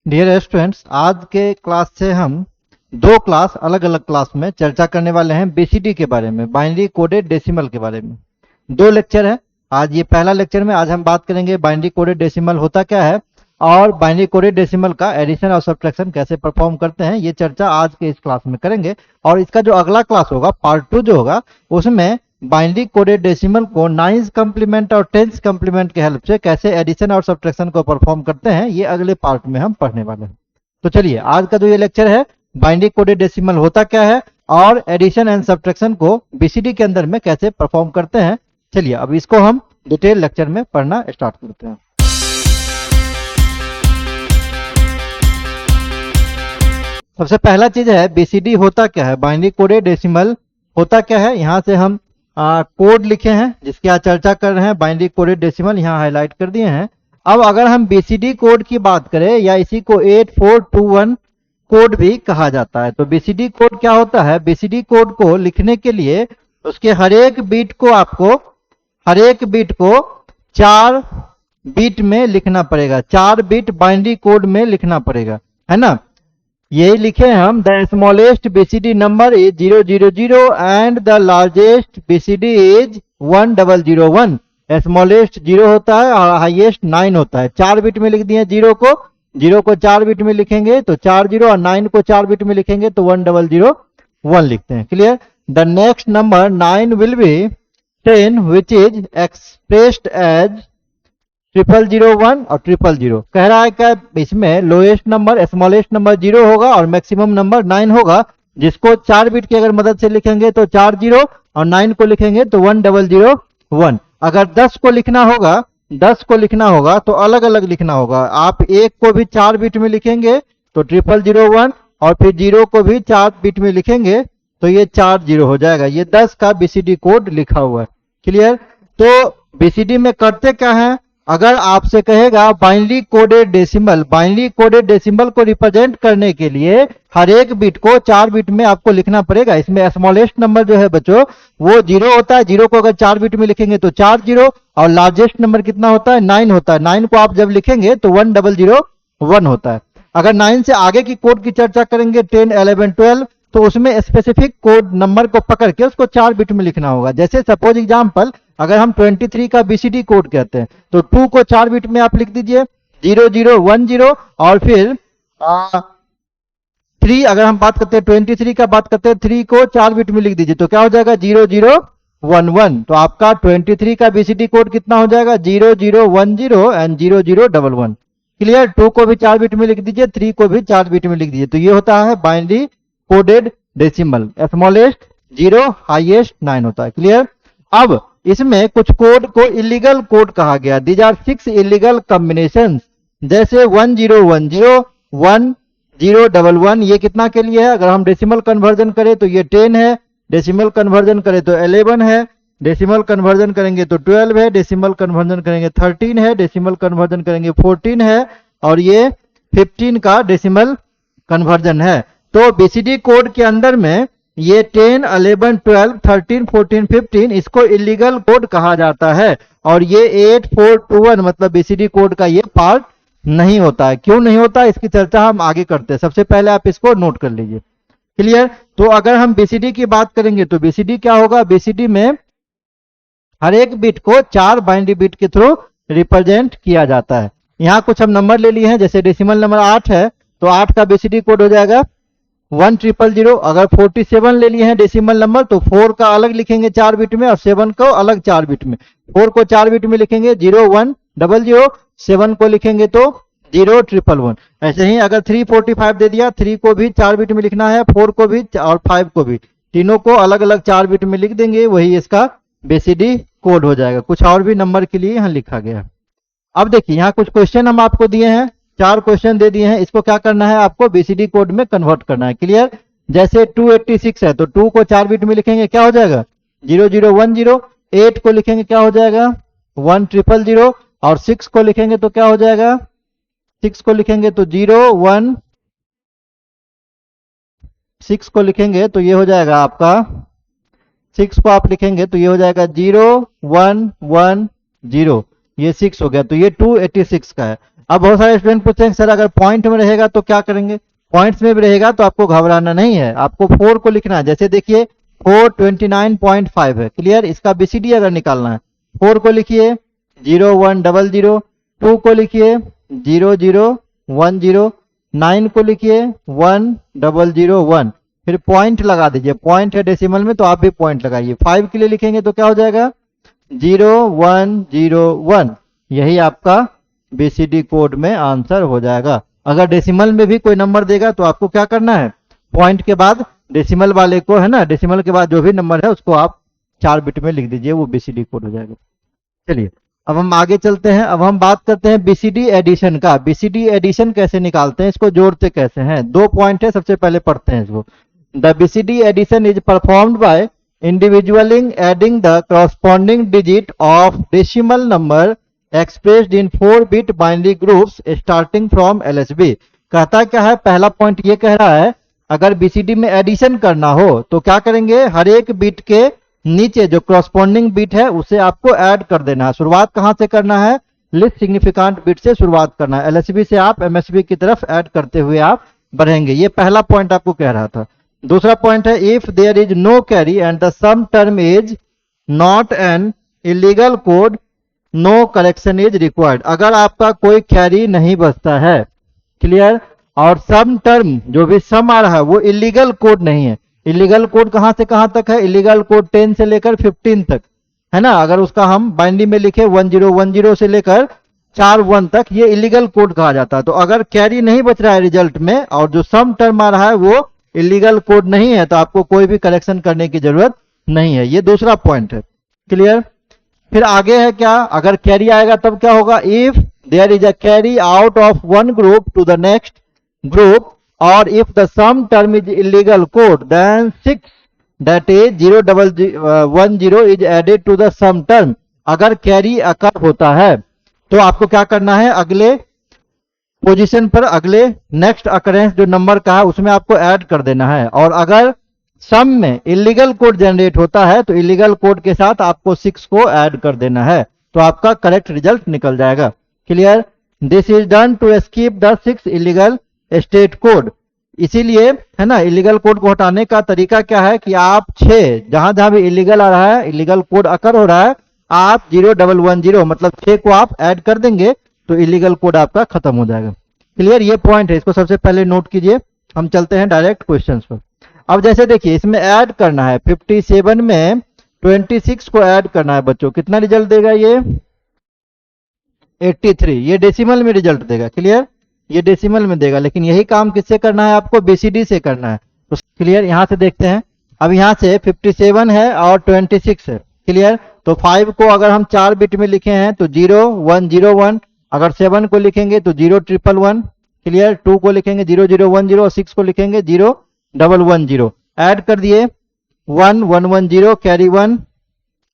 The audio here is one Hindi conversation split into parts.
डियर स्टूडेंट्स, आज के क्लास से हम दो क्लास अलग अलग क्लास में चर्चा करने वाले हैं बीसीडी के बारे में, बाइनरी कोडेड डेसिमल के बारे में। दो लेक्चर है आज। ये पहला लेक्चर में आज हम बात करेंगे बाइनरी कोडेड डेसिमल होता क्या है और बाइनरी कोडेड डेसिमल का एडिशन और सब्ट्रैक्शन कैसे परफॉर्म करते हैं, ये चर्चा आज के इस क्लास में करेंगे। और इसका जो अगला क्लास होगा, पार्ट 2 जो होगा, उसमें बाइनरी कोडेड डेसिमल को 9th कंप्लीमेंट और 10th कंप्लीमेंट के हेल्प से कैसे एडिशन और सब्ट्रैक्शन को परफॉर्म करते हैं, ये अगले पार्ट में हम पढ़ने वाले हैं। तो चलिए, आज का जो ये लेक्चर है, बाइनरी कोडेड डेसिमल होता क्या है और एडिशन एंड सब्ट्रैक्शन को बीसीडी के अंदर में कैसे परफॉर्म करते हैं, चलिए अब इसको हम डिटेल लेक्चर में पढ़ना स्टार्ट करते हैं। सबसे पहला चीज है बीसीडी होता क्या है, बाइनरी कोडेड डेसिमल होता क्या है। यहां से हम कोड लिखे हैं जिसकी आज चर्चा कर रहे हैं, बाइनरी कोडेड डेसिमल यहां हाईलाइट कर दिए हैं। अब अगर हम बीसीडी कोड की बात करें, या इसी को 8421 कोड भी कहा जाता है, तो बीसीडी कोड क्या होता है, बीसीडी कोड को लिखने के लिए उसके हर एक बीट को 4 बीट में लिखना पड़ेगा, 4 बीट बाइनरी कोड में लिखना पड़ेगा, है ना। यही लिखे हम, the smallest BCD number is 000 and the largest BCD is 1001। Smallest 0 होता है और हाईएस्ट 9 होता है। 4 बिट में लिख दिए, 0 को 4 बिट में लिखेंगे तो 40 और 9 को 4 बिट में लिखेंगे तो 1001 लिखते हैं। Clear. The next number 9 will be 10 which is expressed as 0001 और 000। कह रहा है क्या, इसमें लोएस्ट नंबर स्मॉलेस्ट नंबर 0 होगा और मैक्सिमम नंबर 9 होगा, जिसको 4 बिट की अगर मदद से लिखेंगे तो 40 और 9 को लिखेंगे तो 1001। अगर 10 को लिखना होगा तो अलग अलग लिखना होगा। आप 1 को भी 4 बिट में लिखेंगे तो 0001 और फिर 0 को भी 4 बिट में लिखेंगे तो ये 40 हो जाएगा। ये 10 का बीसीडी कोड लिखा हुआ है। क्लियर। तो बीसीडी में करते क्या है, अगर आपसे कहेगा बाइनरी कोडेड डेसिमल को रिप्रेजेंट करने के लिए हर एक बिट को 4 बिट में आपको लिखना पड़ेगा। इसमें स्मॉलेस्ट नंबर जो है बच्चों वो 0 होता है, 0 को अगर 4 बिट में लिखेंगे तो 40, और लार्जेस्ट नंबर कितना होता है, 9 होता है। 9 को आप जब लिखेंगे तो 1001 होता है। अगर 9 से आगे की कोड की चर्चा करेंगे, 10, 11, 12, तो उसमें स्पेसिफिक कोड नंबर को पकड़ के उसको 4 बिट में लिखना होगा। जैसे सपोज एग्जांपल, अगर हम 23 का बीसीडी कोड कहते हैं तो 2 को 4 बिट में आप लिख दीजिए 0010, और फिर 3, अगर हम बात करते हैं 23 का बात करते हैं, 3 को 4 बिट में लिख दीजिए तो क्या हो जाएगा 0011। तो आपका 23 का बीसीडी कोड कितना हो जाएगा 0010 एंड 0011। क्लियर। 2 को भी 4 बिट में लिख दीजिए, 3 को भी 4 बिट में लिख दीजिए। तो ये होता है binary coded decimal. Smallest 0, highest 9 होता है। क्लियर। अब इसमें कुछ कोड को इलीगल कोड कहा गया। These are 6 illegal combinations. जैसे 1010, 1011, ये कितना के लिए है, अगर हम डेसिमल कन्वर्जन करें तो ये 10 है, डेसिमल कन्वर्जन करें तो 11 है, डेसिमल कन्वर्जन करेंगे तो 12 है, डेसिमल कन्वर्जन करेंगे 13 है, डेसिमल कन्वर्जन करेंगे 14 है, और ये 15 का डेसिमल कन्वर्जन है। तो बीसीडी कोड के अंदर में ये 10, 11, 12, 13, 14, 15 इसको इलीगल कोड कहा जाता है, और ये 8421 मतलब बीसीडी कोड का ये पार्ट नहीं होता है। क्यों नहीं होता, इसकी चर्चा हम आगे करते हैं। सबसे पहले आप इसको नोट कर लीजिए। क्लियर। तो अगर हम बीसीडी की बात करेंगे तो बीसीडी क्या होगा, बीसीडी में हर एक बिट को 4 बाइनरी बिट के थ्रू रिप्रेजेंट किया जाता है। यहां कुछ हम नंबर ले लिए हैं, जैसे डेसिमल नंबर 8 है तो 8 का बीसीडी कोड हो जाएगा 1000। अगर 47 ले लिए हैं डेसिमल नंबर तो 4 का अलग लिखेंगे 4 बिट में और 7 को अलग 4 बिट में। 4 को 4 बिट में लिखेंगे 0100, 7 को लिखेंगे तो 0111। ऐसे ही अगर 345 दे दिया, 3 को भी 4 बिट में लिखना है, 4 को भी और 5 को भी, तीनों को अलग अलग 4 बिट में लिख देंगे, वही इसका बीसीडी कोड हो जाएगा। कुछ और भी नंबर के लिए यहाँ लिखा गया। अब देखिए, यहाँ कुछ क्वेश्चन हम आपको दिए हैं, 4 क्वेश्चन दे दिए हैं, इसको क्या करना है, आपको बीसीडी कोड में कन्वर्ट करना है। क्लियर। जैसे 286 है तो 2 को 4 बिट में लिखेंगे, क्या हो जाएगा 0010, 8 को लिखेंगे क्या हो जाएगा 1000, और 6 को लिखेंगे तो क्या हो जाएगा, 6 को लिखेंगे तो 01, 6 को लिखेंगे तो ये हो जाएगा आपका, 6 को आप लिखेंगे तो ये हो जाएगा 0110, ये 6 हो गया, तो ये 286 का है। अब बहुत सारे स्टूडेंट पूछते हैं सर अगर पॉइंट में रहेगा तो क्या करेंगे? पॉइंट्स में भी रहेगा तो आपको घबराना नहीं है, आपको 4 को लिखना है। जैसे देखिए 429.5 है, क्लियर। इसका बीसीडी अगर निकालना है 4 को लिखिए 0100, 2 को लिखिए 0010, 9 को लिखिए 1001, फिर पॉइंट लगा दीजिए। पॉइंट है डेसिमल में तो आप भी पॉइंट लगाइए। 5 के लिए लिखेंगे तो क्या हो जाएगा 0101। यही आपका बीसीडी कोड में आंसर हो जाएगा। अगर डेसिमल में भी कोई नंबर देगा तो आपको क्या करना है, पॉइंट के बाद डेसिमल वाले को, है ना, डेसिमल के बाद जो भी नंबर है उसको आप 4 बिट में लिख दीजिए, वो बीसीडी कोड हो जाएगा। चलिए अब हम आगे चलते हैं। अब हम बात करते हैं बीसीडी एडिशन का। बीसीडी एडिशन कैसे निकालते हैं, इसको जोड़ते कैसे हैं। 2 पॉइंट है, सबसे पहले पढ़ते हैं इसको। The BCD addition is performed by individually adding the corresponding digit of decimal number expressed in 4-bit binary groups starting from LSB। कहता क्या है, पहला पॉइंट ये कह रहा है अगर बीसीडी में एडिशन करना हो तो क्या करेंगे, हर एक बिट के नीचे जो करस्पॉन्डिंग बिट है उसे आपको ऐड कर देना है। शुरुआत कहां से करना है, लिस्ट सिग्निफिकेंट बिट से शुरुआत करना है। एलएसबी से आप एमएसबी की तरफ ऐड करते हुए आप बढ़ेंगे। ये पहला पॉइंट आपको कह रहा था। दूसरा पॉइंट है if there is no carry and the sum term is not an illegal code, no correction is required. अगर आपका कोई कैरी नहीं बचता है, क्लियर, और सम टर्म जो भी सम आ रहा है वो इलीगल कोड नहीं है। इलीगल कोड कहां से कहां तक है, इलीगल कोड 10 से लेकर 15 तक, है ना। अगर उसका हम बाइनरी में लिखे 1010 से लेकर 41 तक, ये इलीगल कोड कहा जाता है। तो अगर कैरी नहीं बच रहा है रिजल्ट में और जो सम टर्म आ रहा है वो इलीगल कोड नहीं है तो आपको कोई भी करेक्शन करने की जरूरत नहीं है। ये दूसरा पॉइंट है, क्लियर। फिर आगे है क्या, अगर कैरी आएगा तब क्या होगा, if there is a carry out of one group to the next group और if the sum term is illegal code then 6 that is 0010 is added to the sum term. अगर कैरी अकर होता है तो आपको क्या करना है, अगले पोजीशन पर अगले नेक्स्ट अकरेंस जो नंबर का है उसमें आपको ऐड कर देना है। और अगर सम में इलीगल कोड जनरेट होता है तो इलीगल कोड के साथ आपको 6 को ऐड कर देना है, तो आपका करेक्ट रिजल्ट निकल जाएगा, clear. This is done to escape the 6 illegal state code. इसीलिए, है ना, इलीगल कोड को हटाने का तरीका क्या है कि आप 6 जहां जहां भी इलीगल आ रहा है, इलीगल कोड अकर हो रहा है, आप 0110 मतलब 6 को आप ऐड कर देंगे तो इलीगल कोड आपका खत्म हो जाएगा, क्लियर। ये पॉइंट है, इसको सबसे पहले नोट कीजिए। हम चलते हैं डायरेक्ट क्वेश्चंस पर। अब जैसे देखिए इसमें ऐड करना है 57 में 26 को ऐड करना है बच्चों, कितना रिजल्ट देगा ये 83। ये डेसिमल में रिजल्ट देगा, क्लियर, ये डेसिमल में देगा। लेकिन यही काम किससे करना है, आपको बीसीडी से करना है, तो क्लियर। यहां से देखते हैं, अब यहां से 57 है और 26 है, क्लियर। तो 5 को अगर हम 4 बिट में लिखे हैं तो 0101, अगर 7 को लिखेंगे तो 0111, क्लियर। 2 को लिखेंगे 0010 और 6 को लिखेंगे 0110। ऐड कर दिए 1110 कैरी 1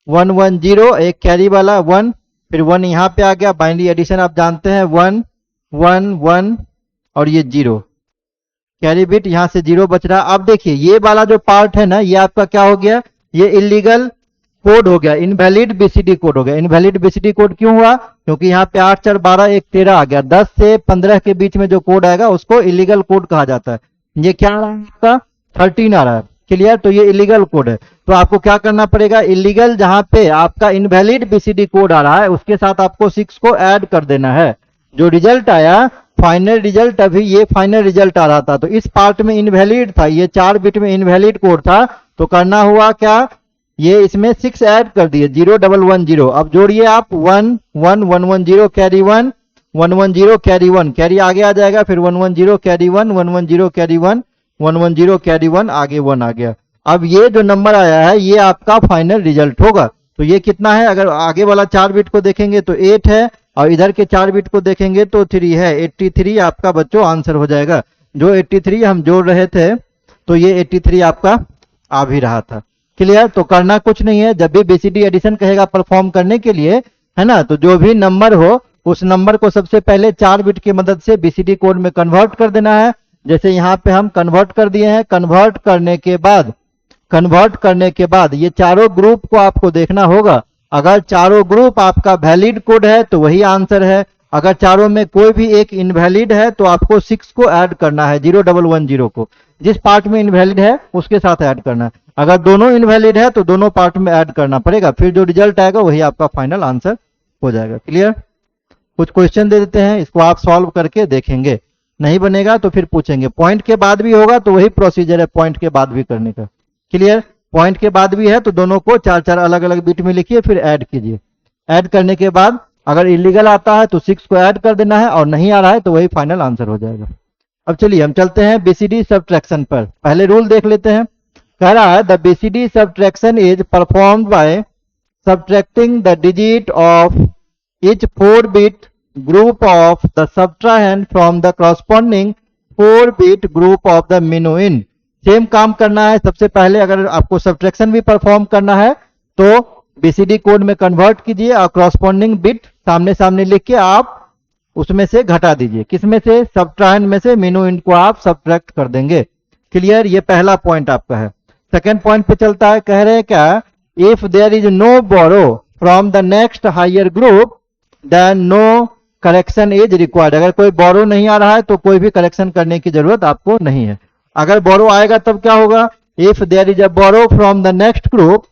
110, एक कैरी वाला 1, फिर 1 यहाँ पे आ गया। बाइनरी एडिशन आप जानते हैं 1 1 1 और ये 0, कैरी बिट यहाँ से 0 बच रहा। अब देखिए ये वाला जो पार्ट है ना, ये आपका क्या हो गया, ये इलीगल कोड हो गया, इनवैलिड बीसीडी कोड हो गया। इनवैलिड बीसीडी कोड क्यों हुआ, क्योंकि यहाँ पे 8 4 12 1 13 आ गया। 10 से 15 के बीच में जो कोड आएगा उसको इलीगल कोड कहा जाता है। ये क्या आ रहा है आपका 13 आ रहा है, क्लियर। तो ये इलीगल कोड है, तो आपको क्या करना पड़ेगा, इलीगल जहां पे आपका इनवैलिड बीसीडी कोड आ रहा है उसके साथ आपको 6 को ऐड कर देना है। जो रिजल्ट आया फाइनल रिजल्ट, अभी ये फाइनल रिजल्ट आ रहा था तो इस पार्ट में इनवैलिड था, ये 4 बिट में इनवैलिड कोड था। तो करना हुआ क्या, ये इसमें 6 ऐड कर दिए 0110। अब जोड़िए आप 1 1 110 कैरी 1 110 कैरी 1, कैरी आगे आ जाएगा, फिर 110 कैरी 1 110 कैरी 1 110 कैरी 1, आगे 1 आ गया। अब ये जो नंबर आया है ये आपका फाइनल रिजल्ट होगा। तो ये कितना है, अगर आगे वाला 4 बिट को देखेंगे तो 8 है और इधर के 4 बिट को देखेंगे तो 3 है। 83 आपका बच्चों आंसर हो जाएगा। जो 83 हम जोड़ रहे थे तो ये 83 आपका आ भी रहा था, क्लियर। तो करना कुछ नहीं है, जब भी बीसीडी एडिशन कहेगा परफॉर्म करने के लिए, है ना, तो जो भी नंबर हो उस नंबर को सबसे पहले 4 बिट की मदद से बीसीडी कोड में कन्वर्ट कर देना है। जैसे यहाँ पे हम कन्वर्ट कर दिए हैं। कन्वर्ट करने के बाद ये चारों ग्रुप को आपको देखना होगा। अगर चारों ग्रुप आपका वैलिड कोड है तो वही आंसर है, अगर चारों में कोई भी एक इनवैलिड है तो आपको 6 को ऐड करना है, 0110 को, जिस पार्ट में इनवैलिड है उसके साथ ऐड करना है। अगर दोनों इनवैलिड है तो दोनों पार्ट में ऐड करना पड़ेगा, फिर जो रिजल्ट आएगा वही आपका फाइनल आंसर हो जाएगा। क्लियर? कुछ क्वेश्चन दे देते हैं, इसको आप सॉल्व करके देखेंगे, नहीं बनेगा तो फिर पूछेंगे। पॉइंट के बाद भी होगा तो वही प्रोसीजर है पॉइंट के बाद भी करने का। क्लियर? पॉइंट के बाद भी है तो दोनों को 4-4 अलग अलग बिट में लिखिए, फिर ऐड कीजिए। ऐड करने के बाद अगर इलीगल आता है तो 6 को ऐड कर देना है, और नहीं आ रहा है तो वही फाइनल आंसर हो जाएगा। अब चलिए हम चलते हैं बीसीडी सब्ट्रैक्शन पर। पहले रूल देख लेते हैं। कह रहा है the BCD subtraction is performed by subtracting the digit of each 4-bit group of the subtrahend from the corresponding 4-bit group of the minuend। Same काम करना है। सबसे पहले अगर आपको सब्ट्रैक्शन भी परफॉर्म करना है तो बीसीडी कोड में कन्वर्ट कीजिए और करस्पॉन्डिंग बिट सामने सामने लिख के आप उसमें से घटा दीजिए। किसमें से? सब्ट्राहेंड में से minuend को आप सब्ट्रैक्ट कर देंगे। क्लियर? ये पहला पॉइंट आपका है। सेकेंड पॉइंट पे चलता है। कह रहे हैं क्या? If there is no borrow from the next higher group then no correction is required. अगर कोई बोरो नहीं आ रहा है तो कोई भी करेक्शन करने की जरूरत आपको नहीं है। अगर बोरो आएगा तब क्या होगा? If there is a borrow from the next group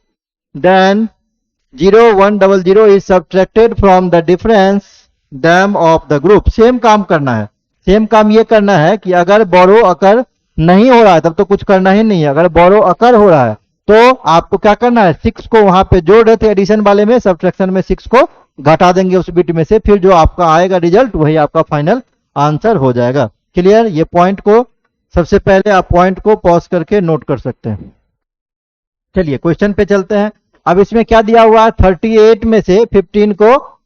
then 0100 is subtracted from the difference term of the group. Same काम करना है। सेम काम ये करना है कि अगर बोरो अकर नहीं हो रहा है तब तो कुछ करना ही नहीं है। अगर बोरो अकर हो रहा है तो आपको क्या करना है? 6 को वहां पे जोड़ रहे थे एडिशन वाले में, सब्ट्रैक्शन में 6 को घटा देंगे उस बिट में से, फिर जो आपका आएगा रिजल्ट वही आपका फाइनल आंसर हो जाएगा। क्लियर? ये पॉइंट को सबसे पहले आप पॉइंट को पॉज करके नोट कर सकते हैं। चलिए क्वेश्चन पे चलते हैं। अब इसमें क्या दिया हुआ है? 38 में से 15 को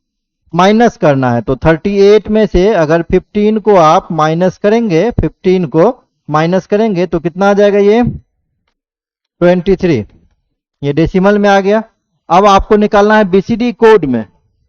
माइनस करना है। तो 38 में से अगर 15 को आप माइनस करेंगे, 15 को माइनस करेंगे तो कितना आ जाएगा? ये 23। ये डेसिमल में आ गया। अब आपको निकालना है बीसीडी कोड में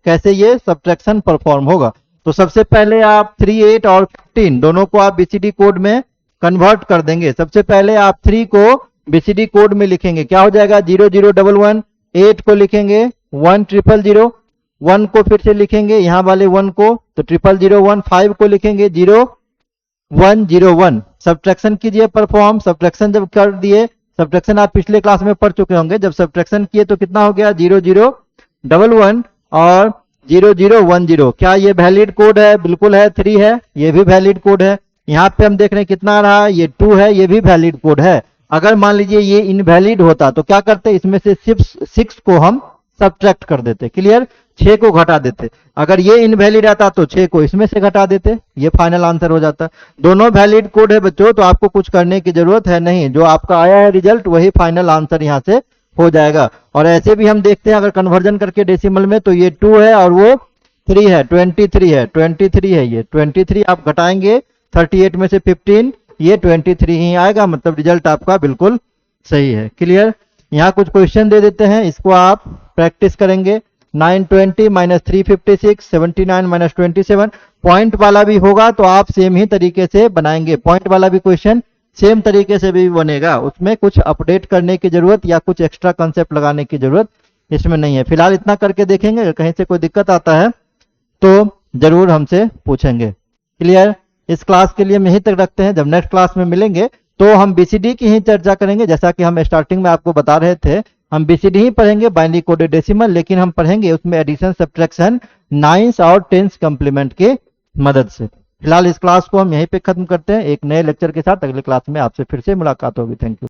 कैसे ये सब्ट्रैक्शन परफॉर्म होगा। तो सबसे पहले आप 38 और 15 दोनों को आप बीसीडी कोड में कन्वर्ट कर देंगे। सबसे पहले आप 3 को बीसीडी कोड में लिखेंगे, क्या हो जाएगा? 0011। 8 को लिखेंगे 1000। 1 को फिर से लिखेंगे यहाँ वाले 1 को तो 0001। 5 को लिखेंगे 0101। सब्ट्रैक्शन कीजिए परफॉर्म। सब्ट्रैक्शन जब कर दिए, सब्ट्रैक्शन आप पिछले क्लास में पढ़ चुके होंगे, जब सब्ट्रैक्शन किए तो कितना हो गया? 0011 और 0010। क्या ये वैलिड कोड है? बिल्कुल है। 3 है, ये भी वैलिड कोड है। यहाँ पे हम देख रहे हैं कितना आ रहा है? ये 2 है, ये भी वैलिड कोड है। अगर मान लीजिए ये इनवैलिड होता तो क्या करते? इसमें से 6 को हम सब्ट्रैक्ट कर देते। क्लियर? 6 को घटा देते। अगर ये इनवैलिड आता तो 6 को इसमें से घटा देते, ये फाइनल आंसर हो जाता। दोनों वैलिड कोड है बच्चों, तो आपको कुछ करने की जरूरत है नहीं। जो आपका आया है रिजल्ट वही फाइनल आंसर यहाँ से हो जाएगा। और ऐसे भी हम देखते हैं अगर कन्वर्जन करके डेसिमल में तो ये 2 है और वो 3 है, 23 है। 23 है, ये 23 आप घटाएंगे 38 में से 15, ये 23 ही आएगा। मतलब रिजल्ट आपका बिल्कुल सही है। क्लियर? यहाँ कुछ क्वेश्चन दे देते हैं, इसको आप प्रैक्टिस करेंगे। 920 माइनस 356, 79 माइनस 27। पॉइंट वाला भी होगा तो आप सेम ही तरीके से बनाएंगे। पॉइंट वाला भी क्वेश्चन सेम तरीके से भी बनेगा, उसमें कुछ अपडेट करने की जरूरत या कुछ एक्स्ट्रा कंसेप्ट लगाने की जरूरत इसमें नहीं है। फिलहाल इतना करके देखेंगे, अगर कहीं से कोई दिक्कत आता है तो जरूर हमसे पूछेंगे। क्लियर? इस क्लास के लिए हम यहीं तक रखते हैं। जब नेक्स्ट क्लास में मिलेंगे तो हम बीसीडी की ही चर्चा करेंगे। जैसा कि हम स्टार्टिंग में आपको बता रहे थे, हम बीसीडी ही पढ़ेंगे, बाइनरी कोडेड डेसिमल, लेकिन हम पढ़ेंगे उसमें एडिशन, सब्ट्रैक्शन, 9s और 10s कंप्लीमेंट के मदद से। फिलहाल इस क्लास को हम यहीं पे खत्म करते हैं। एक नए लेक्चर के साथ अगले क्लास में आपसे फिर से मुलाकात होगी। Thank you.